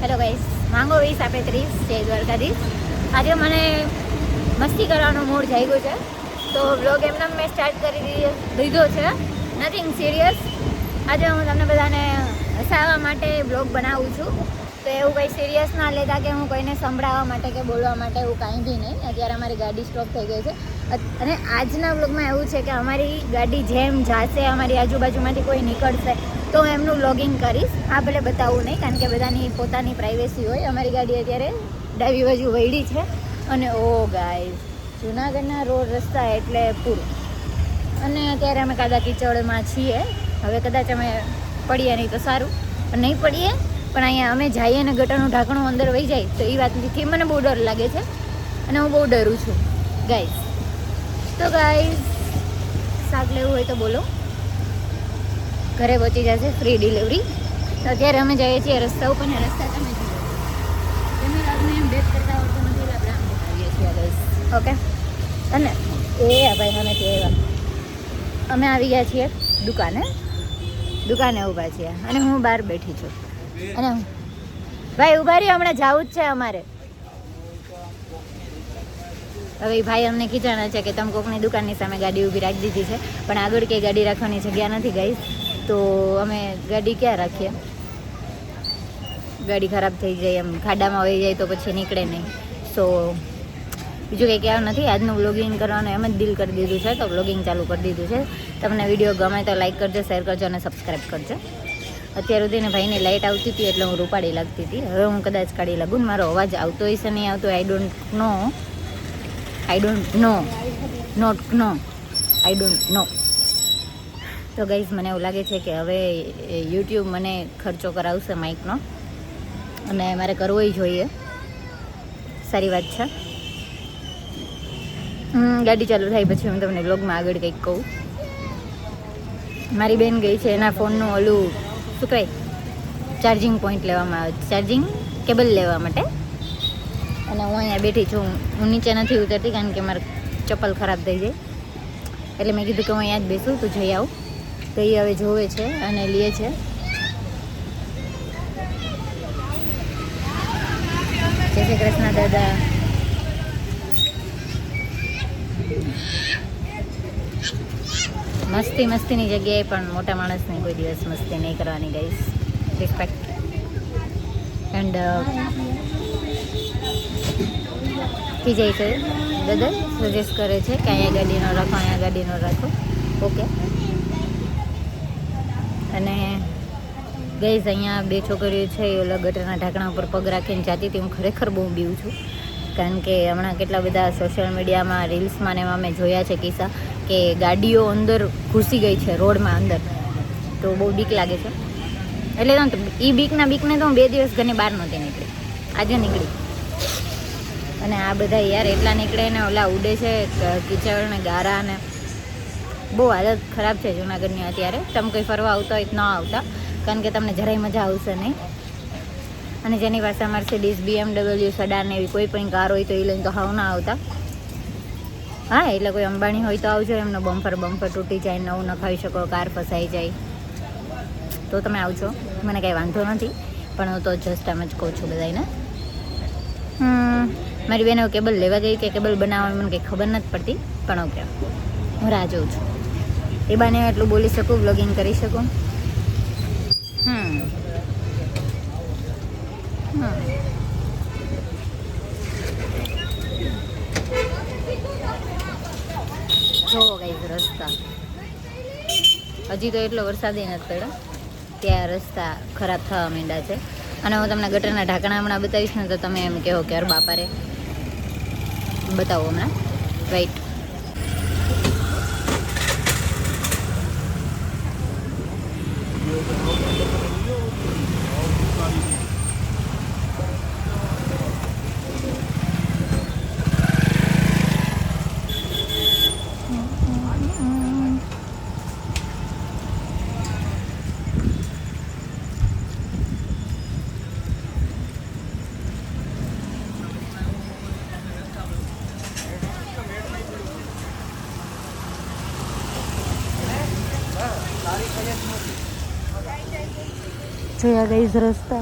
Hello guys, માંગો 20 જય દ્વારકાધીશ. આજે મને મસ્તી કરવાનો મૂડ જાગ્યો છે, તો વ્લોગ એમને મેં સ્ટાર્ટ કરી દીધો છે. Nothing serious. આજે હું તમને બધાને હસાવવા માટે વ્લોગ બનાવું છું, તો એવું કંઈ સિરિયસ ના લેતા કે હું કોઈને સંભળાવવા માટે કે બોલવા માટે એવું કાંઈ બી નહીં. અત્યારે અમારી ગાડી સ્ટોપ થઈ ગઈ છે અને આજના વ્લોગમાં એવું છે કે અમારી ગાડી જેમ જાશે, અમારી આજુબાજુમાંથી કોઈ નીકળશે તો હું એમનું વ્લોગિંગ કરીશ. આ ભલે બતાવવું નહીં, કારણ કે બધાની પોતાની પ્રાઇવેસી હોય. અમારી ગાડી અત્યારે ડાબી બાજુ વળી છે અને ઓ ગાઈસ, જૂનાગઢના રોડ રસ્તા એટલે પૂરું. અને અત્યારે અમે કાદા કિચડમાં છીએ. હવે કદાચ અમે પડીએ નહીં તો સારું, પણ નહીં પડીએ. પણ અહીંયા અમે જઈએ ને ગટરનું ઢાંકણું અંદર વહી જાય તો એ વાતથી મને બહુ ડર લાગે છે અને હું બહુ ડરું છું ગાઈસ. તો ગાઈસ, શાક લેવું હોય તો બોલો, ઘરે પહોંચી જશે ફ્રી ડિલિવરી. તો અત્યારે અમે જઈએ છીએ રસ્તા ઉપર ને રસ્તા તમે જુઓ, કેમેરાને એમ બેક કરતા આવડતું નથી એટલે આપણે આમ બતાવીએ છીએ ગાઈસ. ઓકે, અને એ ભાઈ અમેથી આવ્યા, અમે આવી ગયા છીએ દુકાને ઊભા છીએ અને હું બહાર બેઠી છું. અને ભાઈ ઊભા રહ્યો, હમણાં જવું જ છે અમારે. હવે ભાઈ અમને ખીચાણા છે કે તમે કોકની દુકાનની સામે ગાડી ઊભી રાખી દીધી છે, પણ આગળ કંઈ ગાડી રાખવાની જગ્યા નથી ગાઈસ. તો અમે ગાડી ક્યાં રાખીએ? ગાડી ખરાબ થઈ જાય, એમ ખાડામાં વહી જાય તો પછી નીકળે નહીં. સો બીજું કંઈ કહેવાનું નથી. આજનું વ્લોગિંગ કરવાનું એમ જ ડીલ કરી દીધું છે, તો વ્લોગિંગ ચાલુ કરી દીધું છે. તમને વિડીયો ગમે તો લાઈક કરજો, શેર કરજો અને સબસ્ક્રાઈબ કરજો. અત્યાર સુધીને ભાઈની લાઇટ આવતી હતી એટલે હું રૂપાળી લાગતી હતી. હવે હું કદાચ કાઢી લાગું. મારો અવાજ આવતો હશે નહીં આવતો, આઈ ડોન્ટ નો. તો ગાઈઝ, મને એવું લાગે છે કે હવે યુટ્યુબ મને ખર્ચો કરાવશે માઇકનો, અને મારે કરવોય જોઈએ. સારી વાત છે. ગાડી ચાલુ થાય પછી હું તમને વ્લોગમાં આગળ કંઈક કહું. મારી બેન ગઈ છે એના ફોનનું ઓલું શું કહેવાય, ચાર્જિંગ પોઈન્ટ લેવામાં આવે, ચાર્જિંગ કેબલ લેવા માટે. અને હું અહીંયા બેઠી છું. હું નીચે નથી ઉતરતી કારણ કે મારે ચપ્પલ ખરાબ થઈ જાય, એટલે મેં કીધું કે હું અહીંયા જ બેસું, તું જઈ આવું. તો એ હવે જોવે છે અને લે છે. જય શ્રી કૃષ્ણ દાદા. મસ્તીની જગ્યાએ પણ મોટા માણસની કોઈ દિવસ મસ્તી નહીં કરવાની ગાઈસ. રિસ્પેક્ટ. એન્ડ ખીજાય છે દાદા, સજેસ્ટ કરે છે કે અહીંયા ગાડી ન રાખો, અહીંયા ગાડી ન રાખો. ઓકે. અને ગાઈઝ, અહીંયા બે છોકરીઓ છે એ ઓલા ગટરના ઢાંકણા ઉપર પગ રાખીને જાતી હતી. હું ખરેખર બહુ બીવું છું, કારણ કે હમણાં કેટલા બધા સોશિયલ મીડિયામાં રીલ્સમાં ને એમાં મેં જોયા છે કિસ્સા કે ગાડીઓ અંદર ઘૂસી ગઈ છે રોડમાં અંદર. તો બહુ બીક લાગે છે. એટલે તો એ બીકને તો હું 2 દિવસ ઘરની બહાર નહોતી નીકળી, આજે નીકળી. અને આ બધા યાર એટલા નીકળે ને ઓલા ઉડે છે કીચડ ને ગારા ને, બહુ હાલત ખરાબ છે જૂનાગઢની અત્યારે. તમે કંઈ ફરવા આવતા હોય તો ન આવતા, કારણ કે તમને જરાય મજા આવશે નહીં. અને જેની પાસે મર્સિડીઝ, BMW, સડાન એવી કોઈ પણ કાર હોય તો એ લઈને તો હાવ ના આવતા. હા, એટલે કોઈ અંબાણી હોય તો આવજો, એમનો બમ્પર તૂટી જાય, નવું નખાવી શકો, કાર ફસાઈ જાય તો તમે આવજો, મને કાંઈ વાંધો નથી. પણ હું તો જસ્ટ આમ જ કહું છું બધાને. મારી બેન કેબલ લેવા ગઈ કે કેબલ બનાવવાની મને કંઈ ખબર નથી પડતી, પણ ઓકે, હું રાહ જોઉં છું. એ બાને એટલું બોલી શકું, વ્લોગિંગ કરી શકું. જોવો ગાઈઝ રસ્તા, હજી તો એટલો વરસાદ નથી પડ્યો, ત્યાં રસ્તા ખરાબ થવા માંડ્યા છે. અને હું તમને ગટરના ઢાંકણા હમણાં બતાવીશ ને તો તમે એમ કહો કે અરે બાપારે, બતાવો હમણાં. રાઈટ. જોયા ગાઈઝ રસ્તા.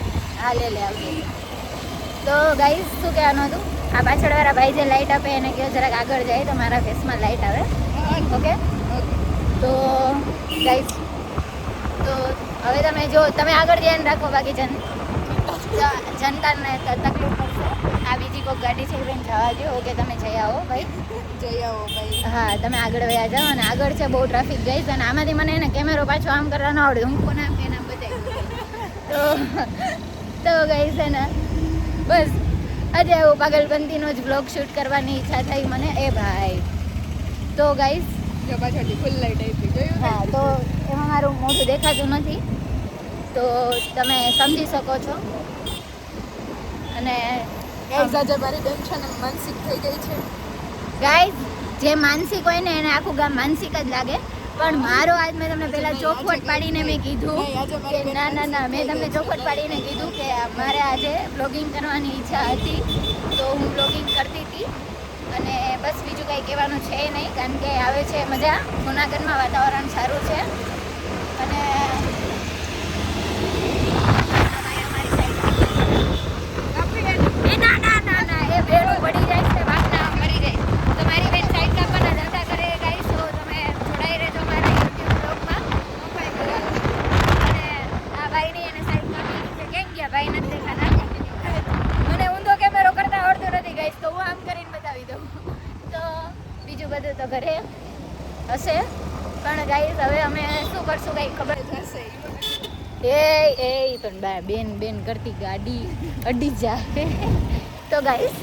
હા લે આવજે. તો ગાઈસ શું કહેવાનું હતું, આ પાછળવાળા ભાઈ જે લાઇટ આપે એને કહો જરાક આગળ જાય તો મારા ફેસમાં લાઇટ આવે. ઓકે તો ગાઈસ, તો હવે તમે જો તમે આગળ ધ્યાન રાખો, બાકી જનતાને તકલીફ પડશે. આ બીજી કોઈક ગાડી છે બેન, જવા દો. ઓકે તમે જઈ આવો ભાઈ, જઈ આવો ભાઈ. હા તમે આગળ વયા જાઓ, અને આગળ છે બહુ ટ્રાફિક ગાઈસ, અને આમાંથી મને એને કેમેરો પાછો આમ કરવા ન આવડે, હું કોને આમ કે એના બતાવ્યું. તો ગાઈસ છે ને બસ આજે આવું પાગલબંધીનો જ બ્લોગ શૂટ કરવાની ઈચ્છા થઈ મને. એ ભાઈ તો ગાઈસ જો પાછળથી ફૂલ લાઈટ આવી ગઈ. હા તો એમાં મારું મોઢું દેખાતું નથી, તો તમે સમજી શકો છો. અને આજે મારી ટેન્શન માનસિક થઈ ગઈ છે ગાઈસ. જે માનસિક હોય ને એને આખું ગામ માનસિક જ લાગે, પણ મારો આજ મેં તમને પહેલા ચોખવટ પાડીને મેં કીધું કે ના મેં તમને ચોખવટ પાડીને કીધું કે મારે આજે બ્લોગિંગ કરવાની ઈચ્છા હતી, તો હું બ્લોગિંગ કરતી હતી. અને બસ બીજું કંઈ કહેવાનું છે નહીં, કારણ કે આવે છે મજા. જૂનાગઢમાં વાતાવરણ સારું છે, અને ના એ ભેડું પડી જાય છે, વાગના મરી જાય. તો મારી બેન સાઈડ કાપવાના ધંધા કરે ગાઈસ, તો તમે જોડાઈ રહેજો મારા યુટ્યુબ બ્લોગમાં. અને આ ભાઈની એને સાઈડ કાપી છે. કેમ ગયા ભાઈ નથી દેખાતા? મને ઊંધો કેમેરો કરતા આવડતો નથી ગાઈસ, તો હું આમ કરીને બતાવી દઉં. તો બીજું બધું તો ઘરે હશે, પણ ગાઈસ હવે અમે શું કરશું કંઈ ખબર હશે. એ પણ બેન કરતી ગાડી અડી જાય. તો ગાઈસ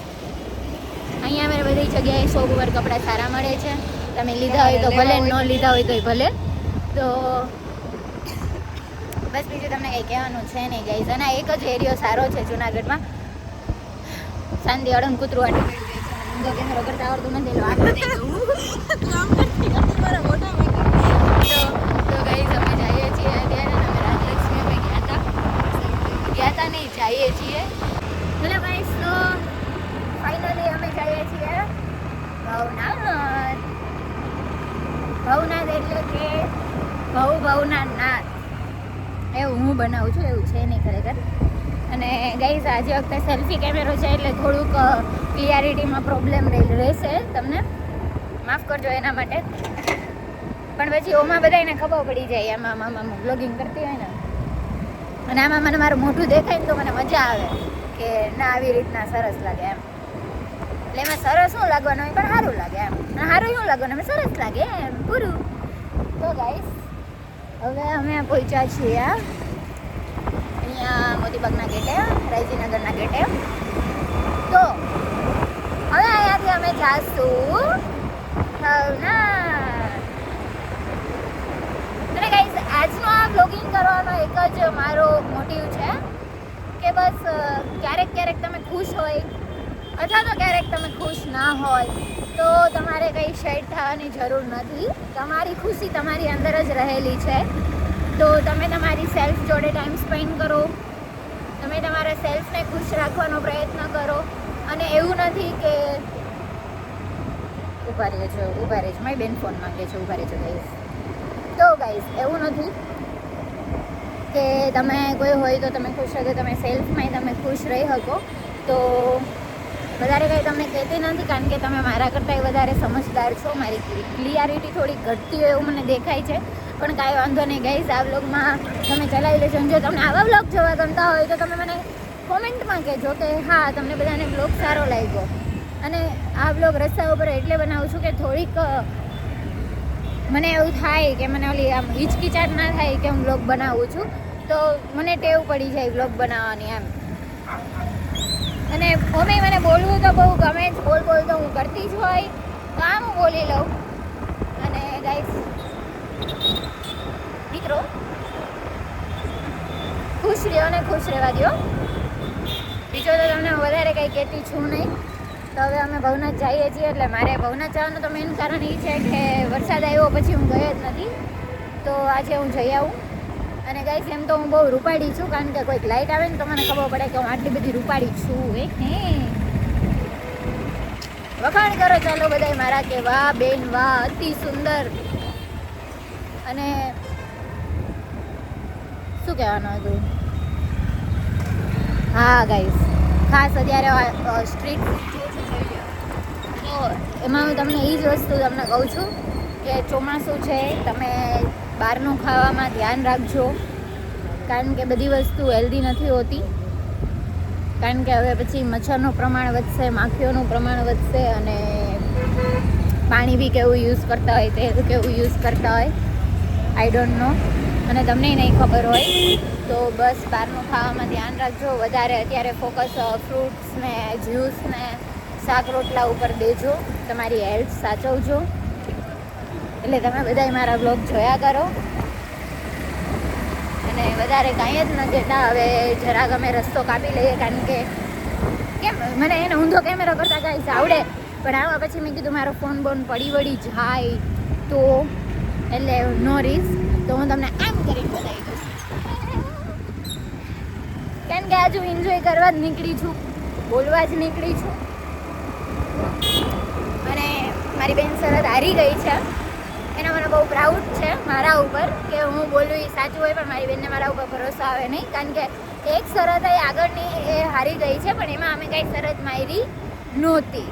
અહીંયા અમે બધી જગ્યાએ શોપ ઉપર કપડાં સારા મળે છે, તમે લીધા હોય તો ભલે, ન લીધા હોય તોય ભલે. તો બસ બીજું તમને કંઈ કહેવાનું છે નહીં ગાઈસ. અને એક જ એરિયો સારો છે જુનાગઢમાં, શાંતિ અડન કૂતરું આટલું કેમેરો કરતા આવડતું નથી તો ગાઈસ અમે જઈએ છીએ અત્યારે. અમે રાજલક્ષ્મી અમે ગયા હતા નહીં, જઈએ છીએ. હેલો ગાઈસ, તો ફાઇનલી અમે જઈએ છીએ ભવનાથ. ભવનાથ એટલે કે ભવના નાથ એવું હું બનાવું છું, એવું છે નહીં ખરેખર. અને ગાઈસ આજે વખતે સેલ્ફી કેમેરો છે એટલે થોડુંક ક્લિયરિટીમાં પ્રોબ્લેમ રહેશે, તમને માફ કરજો એના માટે. પણ પછી ઓમાં બધાને ખબર પડી જાય આમાં બ્લોગિંગ કરતી હોય ને, અને આમાં મને મારું મોઢું દેખાય ને તો મને મજા આવે કે ના આવી રીતના સરસ લાગે એમ. એટલે એમાં સરસ શું લાગવાનું હોય, પણ સારું લાગે એમ. અને સારું શું લાગવાનું, એમાં સરસ લાગે એમ પૂરું. તો ગાઈસ હવે અમે પહોંચ્યા છીએ અહીંયા મોતીબાગના ગેટે, રાયજીનગરના ગેટે. તો હવે અહીંયાથી અમે જાશું ભવનાથ. અને ગાઈસ આજનો આ બ્લોગિંગ કરવાનો એક જ મારો મોટિવ છે કે બસ ક્યારેક તમે ખુશ હોય અથવા તો ક્યારેક તમે ખુશ ના હોય તો તમારે કંઈ શેડ થવાની જરૂર નથી. તમારી ખુશી તમારી અંદર જ રહેલી છે, તો તમે તમારી સેલ્ફ જોડે ટાઈમ સ્પેન્ડ કરો, તમે તમારા સેલ્ફને ખુશ રાખવાનો પ્રયત્ન કરો. અને એવું નથી કે ઊભા રહેજો મારી બેન ફોન માંગે છે, ઊભા રહેજો ગાઈસ. તો ગાઈસ એવું નથી કે તમે કોઈ હોય તો તમે ખુશ રહો, તમે સેલ્ફમાં તમે ખુશ રહી શકો. તો વધારે કંઈ તમને કહેતી નથી, કારણ કે તમે મારા કરતાંય વધારે સમજદાર છો. મારી ક્લિયરિટી થોડી ઘટતી હોય એવું મને દેખાય છે, પણ કાંઈ વાંધો નહીં ગાઈસ. આ વ્લોગમાં તમે ચલાવી લેજો. જો તમને આવા વ્લોગ જોવા ગમતા હોય તો તમે મને કોમેન્ટમાં કહેજો કે હા તમને બધાને વ્લોગ સારો લાગ્યો. અને આ વ્લોગ રસ્તા ઉપર એટલે બનાવું છું કે થોડીક મને એવું થાય કે મને ઓલી આમ હિચકિચાટ ના થાય કે હું વ્લોગ બનાવું છું, તો મને ટેવ પડી જાય વ્લોગ બનાવવાની એમ. અને ઓમે મને બોલવું તો બહુ ગમે જ, બોલ તો હું કરતી જ હોય, તો આમ હું બોલી લઉં. અને ગાઈસ મિત્રો ખુશ રહ્યો ને ખુશ રહેવા દો. બીજો તો તમને વધારે કંઈ કહેતી છું નહીં. તો હવે અમે ભવનાથ જઈએ છીએ. એટલે મારે ભવનાથ જવાનું તો મેઇન કારણ એ છે કે વરસાદ આવ્યો પછી હું ગઈ જ નથી, તો આજે હું જઈ આવું. અને ગાઈસ એમ તો હું બહુ રૂપાળી છું, કારણ કે કોઈક લાઇટ આવે ને તો મને ખબર પડે કે હું આટલી બધી રૂપાળી છું. વખાણ કરો ચાલો બધા મારા કે વાહ બેન વાહ, અતિ સુંદર. અને શું કહેવાનું હતું, હા ગાઈસ, ખાસ અત્યારે સ્ટ્રીટ તો એમાં હું તમને એ જ વસ્તુ તમને કહું છું કે ચોમાસું છે, તમે બહારનું ખાવામાં ધ્યાન રાખજો, કારણ કે બધી વસ્તુ હેલ્ધી નથી હોતી. કારણ કે હવે પછી મચ્છરનું પ્રમાણ વધશે, માખીઓનું પ્રમાણ વધશે, અને પાણી બી કેવું યુઝ કરતા હોય, તેલ કેવું યુઝ કરતા હોય, આઈ ડોન્ટ નો, અને તમને નહીં ખબર હોય તો બસ બહારનું ખાવામાં ધ્યાન રાખજો. વધારે અત્યારે ફોકસ ફ્રૂટ્સ ને જ્યુસ ને શાક રોટલા ઉપર દેજો, તમારી હેલ્થ સાચવજો. એટલે તમે બધાય મારા બ્લોગ જોયા કરો, અને વધારે કાંઈ જ ન કહેતા. હવે જરાક અમે રસ્તો કાપી લઈએ, કારણ કે કેમ મને એને ઊંધો કેમેરો કરતા કાંઈ આવડે, પણ આવા પછી મેં કીધું મારો ફોન બોન પડી વળી જાય તો, એટલે નો રિસ્ક, તો હું તમને આમ કરીને બતાવી દઉં, કારણ કે આજ હું એન્જોય કરવા જ નીકળી છું, બોલવા જ નીકળી છું. અને મારી બેન શરત હારી ગઈ છે, એનો મને બહુ પ્રાઉડ છે મારા ઉપર કે હું બોલું એ સાચું હોય, પણ મારી બેનને મારા ઉપર ભરોસો આવે નહીં, કારણ કે એક શરત એ આગળની એ હારી ગઈ છે, પણ એમાં અમે કાંઈ શરત મારી નહોતી.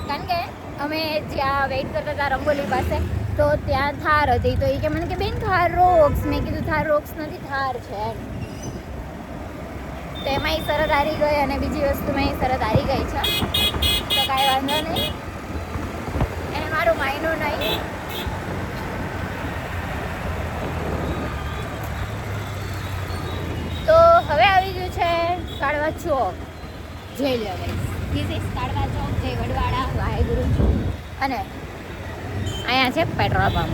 કારણ કે અમે જ્યાં વેઇટ કરતા હતા રંગોલી પાસે, તો ત્યાં થાર હતી, તો એ કે મને કે બેન થાર રોક્સ, મેં કીધું થાર રોક્સ નથી, થાર છે. તો એમાં એ શરત હારી ગઈ, અને બીજી વસ્તુમાં એ શરત હારી ગઈ છે, તો કાંઈ વાંધો નહીં, એને મારું માયનું નહીં. તો હવે આવી ગયું છે કાળવા ચોક, જય લેવાય, ધીસ ઇઝ કાળવા ચોક, જય વડવાડા, વાહેગુરુ. અને અહીંયા છે પેટ્રોલ પંપ,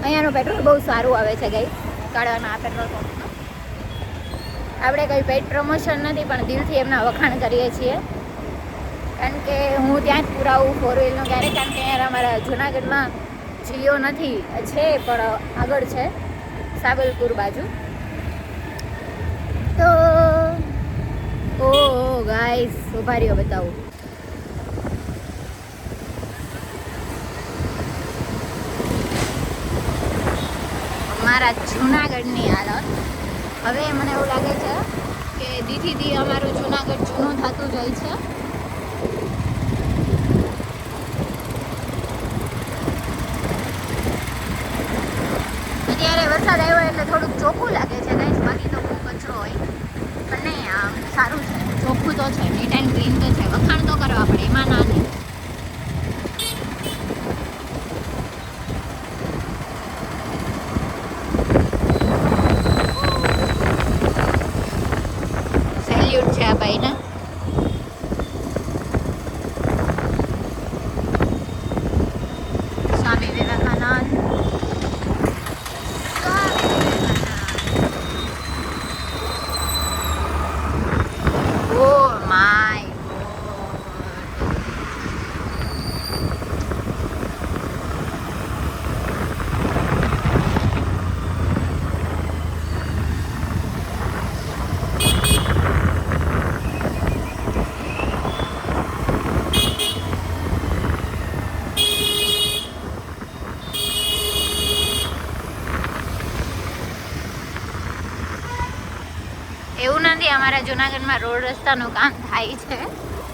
અહીંયાનું પેટ્રોલ બહુ સારું આવે છે ગાઈસ, કાળવાના આ પેટ્રોલ પંપ. આપણે કંઈ પેઇડ પ્રમોશન નથી, પણ દિલથી એમના વખાણ કરીએ છીએ, કારણ કે હું ત્યાં જ પુરાવું ફોર વ્હીલનું ક્યારેક, કારણ કે અહીંયા અમારા જૂનાગઢમાં જીઓ નથી, છે પણ આગળ છે સાબલપુર બાજુ. તો ઓ ગાઈસ ઉભા રહ્યો બતાવું, મારા જૂનાગઢની હાલત. હવે મને એવું લાગે છે કે દીથી દી અમારું જૂનાગઢ જૂનું થતું જાય છે. અત્યારે વરસાદ આવ્યો એટલે થોડુંક ચોખ્ખું લાગે છે ગાઈસ, બાકી તો બહુ કચરો હોય, પણ નહીં આમ સારું છે, ચોખ્ખું તો છે, નીટ એન્ડ ક્લીન તો છે, વખાણ તો કરવા પડે, એમાં ના નહીં. સેલ્યુટ છે આ ભાઈને. Swami Vivekananda, oh my god. એવું નથી, અમારા જૂનાગઢમાં રોડ રસ્તાનું કામ થાય છે,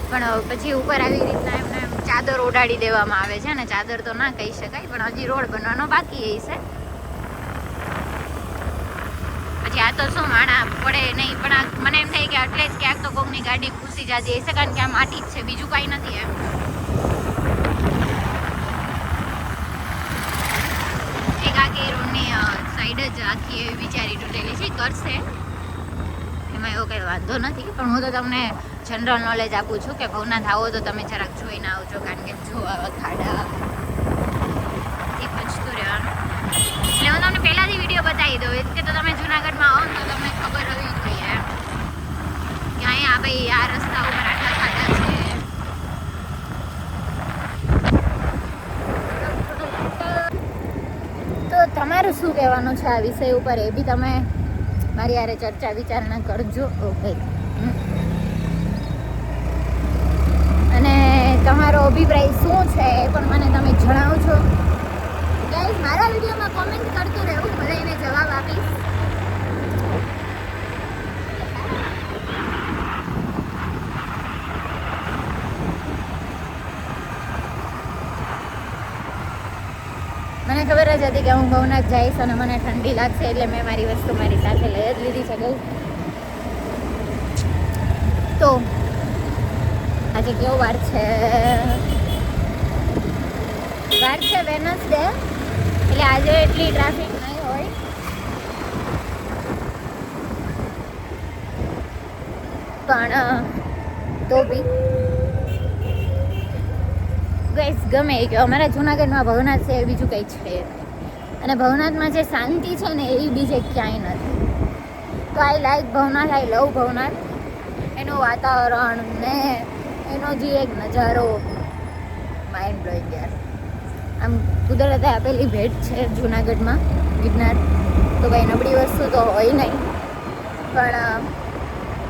પણ પછી ઉપર આવી રીતના એમને ચાદર ઓડાડી દેવામાં આવે છે, ને ચાદર તો ના કહી શકાય, પણ હજી રોડ બનવાનો બાકી છે. પછી આ તો શું માણા પડે નહીં, પણ આ મને એમ થાય કે એટલે જ ક્યાંક તો કોકની ગાડી ઘૂસી જતી હશે, કારણ કે આ માટી જ છે, બીજું કાંઈ નથી એમ. એક આખી રોડની સાઈડ જ આખી એવી બિચારી તૂટેલી છે, કરશે એમાં એવો કંઈ વાંધો નથી, પણ હું તો તમને જનરલ નોલેજ આપું છું કે ભવનાથ આવો તો તમે જરાક જોઈને આવજો, કારણ કે જો આવા ખાડા એ બચતું રહેવાનું. એટલે હું તમને પહેલાંથી વિડીયો બતાવી દઉં કે તો તમે જુનાગઢમાં આવો ને તો તમને ખબર હોવી જોઈએ એમ કે અહીંયા ભાઈ આ રસ્તા ઉપર આટલા ખાડા છે. તો તમારું શું કહેવાનું છે આ વિષય ઉપર, એ બી તમે મારી યારે ચર્ચા વિચારણા કરજો. ઓકે, અને તમારો અભિપ્રાય શું છે એ પણ મને તમે જણાવજો ગાઈસ. મારા વિડીયોમાં કોમેન્ટ કરતું રહેવું, ભલે એને જવાબ આપીશ. ખબર જ હતી કે હું ભવનાથ જઈશ અને મને ઠંડી લાગશે, એટલે મેં મારી વસ્તુ મારી સાથે લઈ જ લીધી છે ગઈ. તો આજે કેવો વાર છે? વાર છે વેનસડે, એટલે આજે એટલી ટ્રાફિક નહીં હોય. પણ તો બી ગાઈસ ગમે કે અમારા જૂનાગઢમાં ભવનાથ છે એ બીજું કંઈ છે નહીં. અને ભવનાથમાં જે શાંતિ છે ને એ બીજે ક્યાંય નથી. તો આઈ લાઈક ભવનાથ, આઈ લવ ભવનાથ. એનું વાતાવરણ ને એનો જે એક નજારો માઇન્ડ બ્લોઈંગ યાર. આમ કુદરતે આપેલી ભેટ છે જૂનાગઢમાં ગિરનાર. તો કંઈ નબળી વસ્તુ તો હોય નહીં, પણ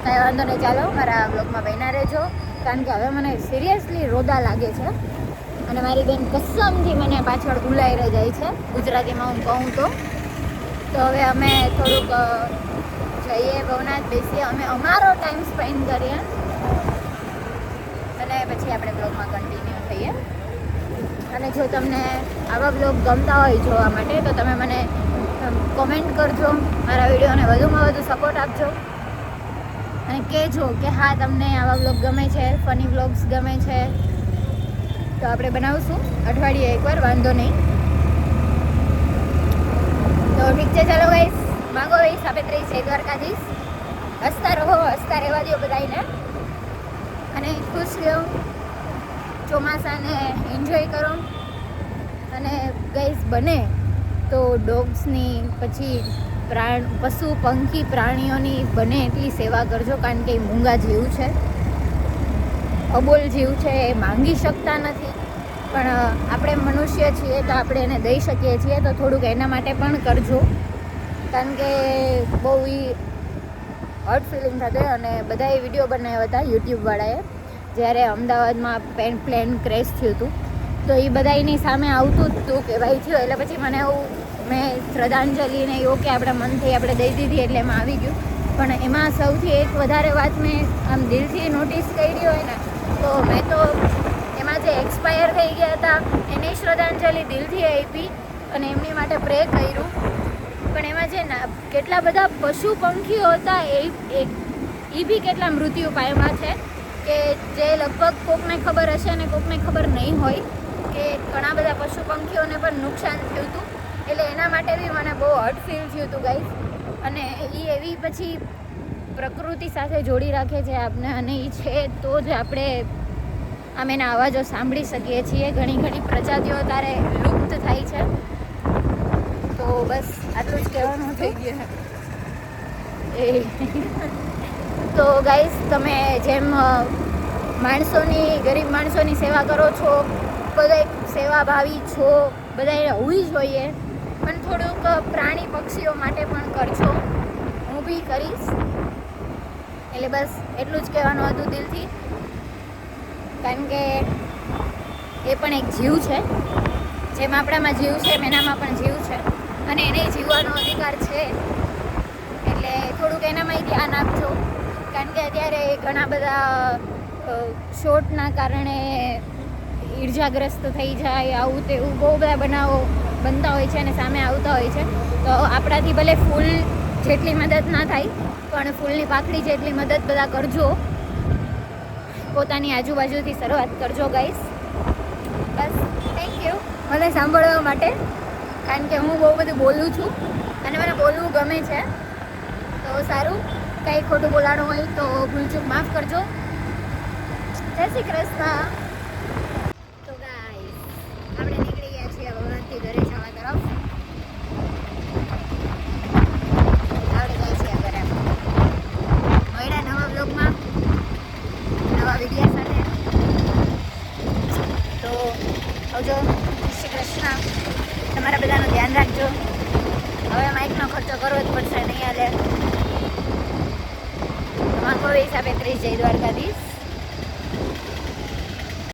કાંઈ વાંધો નહીં. ચાલો મારા બ્લોગમાં બન્યા રહેજો, કારણ કે હવે મને સિરિયસલી રોદા લાગે છે. અને મારી બેન કસમથી મને પાછળ ગુલાઈ જાય છે ગુજરાતીમાં હું કહું તો. તો હવે અમે થોડુંક જઈએ ભવનાથ, બેસીએ, અમે અમારો ટાઈમ સ્પેન્ડ કરીએ અને પછી આપણે બ્લોગમાં કન્ટિન્યુ થઈએ. અને જો તમને આવા બ્લોગ ગમતા હોય જોવા માટે તો તમે મને કોમેન્ટ કરજો, મારા વિડીયોને વધુમાં વધુ સપોર્ટ આપજો અને કહેજો કે હા તમને આવા બ્લોગ ગમે છે, ફની બ્લોગ્સ ગમે છે, તો આપણે બનાવશું અઠવાડિયે એકવાર, વાંધો નહીં. તો ઠીક છે, ચાલો ગાઈસ, માગો ભાઈ સાપેત્રી જય દ્વારકાધીશ. હસતા રહો, હસતા રહેવા દો બધાને અને ખુશ રહો, ચોમાસાને એન્જોય કરો. અને ગાઈસ બને તો ડોગ્સની, પછી પશુ પંખી પ્રાણીઓની બને એટલી સેવા કરજો, કારણ કે એ મૂંગા જીવ છે, અબોલ જીવ છે, એ માંગી શકતા નથી. પણ આપણે મનુષ્ય છીએ તો આપણે એને દઈ શકીએ છીએ, તો થોડુંક એના માટે પણ કરજો, કારણ કે બહુ હર્ટ ફિલિંગ થતી. અને બધાએ વિડીયો બનાવ્યા હતા યુટ્યુબવાળાએ, જ્યારે અમદાવાદમાં પ્લેન ક્રેશ થયું હતું, તો એ બધાની સામે આવતું જ હતું કે ભાઈ થયું. એટલે પછી મને એવું, મેં શ્રદ્ધાંજલિને એવું કે આપણા મનથી આપણે દઈ દીધી, એટલે એમાં આવી ગયું. પણ એમાં સૌથી એક વધારે વાત મેં આમ દિલથી નોટિસ કરી હોય ને, તો મેં તો એમાં જે એક્સપાયર થઈ ગયા હતા એની શ્રદ્ધાંજલિ દિલથી આપી અને એમની માટે પ્રે કર્યું. પણ એમાં જે કેટલા બધા પશુ પંખીઓ હતા એ બી કેટલા મૃત્યુ પામ્યા છે, કે જે લગભગ કોકને ખબર હશે અને કોકને ખબર નહીં હોય કે ઘણા બધા પશુ પંખીઓને પણ નુકસાન થયું હતું. એટલે એના માટે બી મને બહુ હર્ટ ફીલ થયું હતું ગાઈસ. અને એ એવી પછી પ્રકૃતિ સાથે જોડી રાખે છે આપણે, અને એ છે તો જ આપણે આમ એના અવાજો સાંભળી શકીએ છીએ. ઘણી પ્રજાતિઓ તારે લુપ્ત થાય છે. તો બસ આટલું જ કહેવાનું થઈ ગયું. તો ગાઈસ, તમે જેમ ગરીબ માણસોની સેવા કરો છો, બધા સેવાભાવી છો, બધાએ હોવી જોઈએ, પણ થોડુંક પ્રાણી પક્ષીઓ માટે પણ કરજો. હું બી કરીશ. એટલે બસ એટલું જ કહેવાનું હતું દિલથી, કારણ કે એ પણ એક જીવ છે, જેમ આપણામાં જીવ છે એમ એનામાં પણ જીવ છે, અને એને જીવવાનો અધિકાર છે. એટલે થોડુંક એનામાંય ધ્યાન આપજો, કારણ કે અત્યારે ઘણા બધા શોટના કારણે ઈર્જાગ્રસ્ત થઈ જાય, આવું તેવું બહુ બધા બનાવો બનતા હોય છે અને સામે આવતા હોય છે. તો આપણાથી ભલે ફૂલ જેટલી મદદ ના થાય, પણ ફૂલની પાકડી જેટલી મદદ બધા કરજો. પોતાની આજુબાજુથી શરૂઆત કરજો ગાઈસ. બસ થેન્ક યુ મને સાંભળવા માટે, કારણ કે હું બહુ બધું બોલું છું અને મને બોલવું ગમે છે. તો સારું, કંઈ ખોટું બોલાણું હોય તો ભૂલચૂક માફ કરજો. જય શ્રી કૃષ્ણ. તો ગાઈસ, આપણે નીકળી ગયા છીએ ભવનાથથી ઘરે જવા તરફ. આપણે જાય છીએ ઘરે. મળ્યા નવા બ્લોગમાં નવા વિડીયો સાથે. તો આવજો. જય શ્રી કૃષ્ણ. તમારા બધાનું ધ્યાન રાખજો. હવે માઇકનો ખર્ચો કરવો જ પડશે, નહીં હાલે. તમારા કોઈ હિસાબે 30 જય દ્વારકાધીશ.